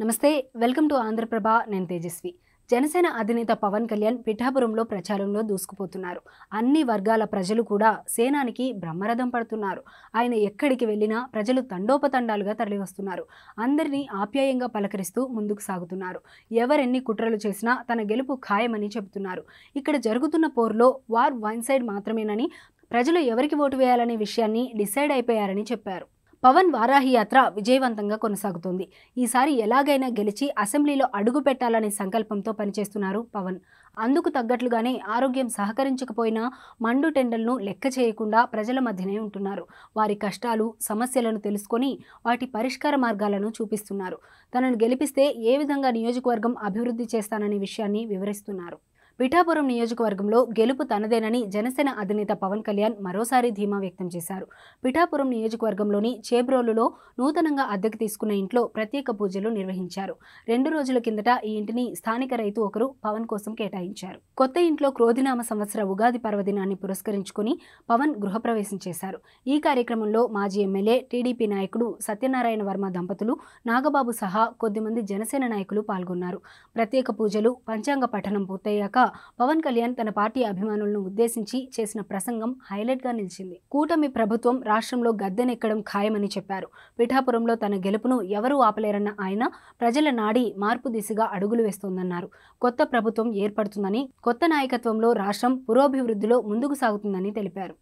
నమస్తే, welcome to Andhraprabha. నేను తేజస్వి. జనసేన అధినేత పవన్ కళ్యాణ్ పిఠాపురంలో ప్రచారంలో దూసుకుపోతున్నారు. అన్ని వర్గాల ప్రజలు కూడా సేనానికి బ్రహ్మరథం పడుతున్నారు. ఆయన ఎక్కడికి వెళ్ళినా ప్రజలు తండోపతండాలుగా తరలివస్తున్నారు. అందరినీ ఆప్యాయంగా పలకరిస్తూ ముందుకు సాగుతున్నారు. ఎవరెన్ని కుట్రలు చేసినా తన గెలుపు ఖాయమని చెబుతున్నారు. ఇక్కడ జరుగుతున్న పోరులో వార్ వన్ సైడ్ మాత్రమేనని, ప్రజలు ఎవరికి ఓటు వేయాలనే విషయాన్ని డిసైడ్ అయిపోయారని చెప్పారు. పవన్ వారాహి యాత్ర విజయవంతంగా కొనసాగుతోంది. ఈసారి ఎలాగైనా గెలిచి అసెంబ్లీలో అడుగు పెట్టాలనే సంకల్పంతో పనిచేస్తున్నారు పవన్. అందుకు తగ్గట్లుగానే ఆరోగ్యం సహకరించకపోయినా మండుటెండలను లెక్క చేయకుండా ప్రజల మధ్యనే ఉంటున్నారు. వారి కష్టాలు, సమస్యలను తెలుసుకొని వాటి పరిష్కార మార్గాలను చూపిస్తున్నారు. తనను గెలిపిస్తే ఏ విధంగా నియోజకవర్గం అభివృద్ధి చేస్తాననే విషయాన్ని వివరిస్తున్నారు. పిఠాపురం నియోజకవర్గంలో గెలుపు తనదేనని జనసేన అధినేత పవన్ కళ్యాణ్ మరోసారి ధీమా వ్యక్తం చేశారు. పిఠాపురం నియోజకవర్గంలోని చేబ్రోలులో నూతనంగా అద్దెకు తీసుకున్న ఇంట్లో ప్రత్యేక పూజలు నిర్వహించారు. 2 రోజుల కిందట ఈ ఇంటిని స్థానిక రైతు ఒకరు పవన్ కోసం కేటాయించారు. కొత్త ఇంట్లో క్రోధినామ సంవత్సర ఉగాది పర్వదినాన్ని పురస్కరించుకుని పవన్ గృహప్రవేశం చేశారు. ఈ కార్యక్రమంలో మాజీ ఎమ్మెల్యే, టీడీపీ నాయకుడు సత్యనారాయణ వర్మ దంపతులు, నాగబాబు సహా కొద్దిమంది జనసేన నాయకులు పాల్గొన్నారు. ప్రత్యేక పూజలు, పంచాంగ పఠనం పూర్తయ్యాక పవన్ కళ్యాణ్ తన పార్టీ అభిమానులను ఉద్దేశించి చేసిన ప్రసంగం హైలైట్ గా నిలిచింది. కూటమి ప్రభుత్వం రాష్ట్రంలో గద్దెనెక్కడం ఖాయమని చెప్పారు. పిఠాపురంలో తన గెలుపును ఎవరూ ఆపలేరన్న ఆయన ప్రజల నాడి మార్పు దిశగా అడుగులు వేస్తోందన్నారు. కొత్త ప్రభుత్వం ఏర్పడుతుందని, కొత్త నాయకత్వంలో రాష్ట్రం పురోభివృద్ధిలో ముందుకు సాగుతుందని తెలిపారు.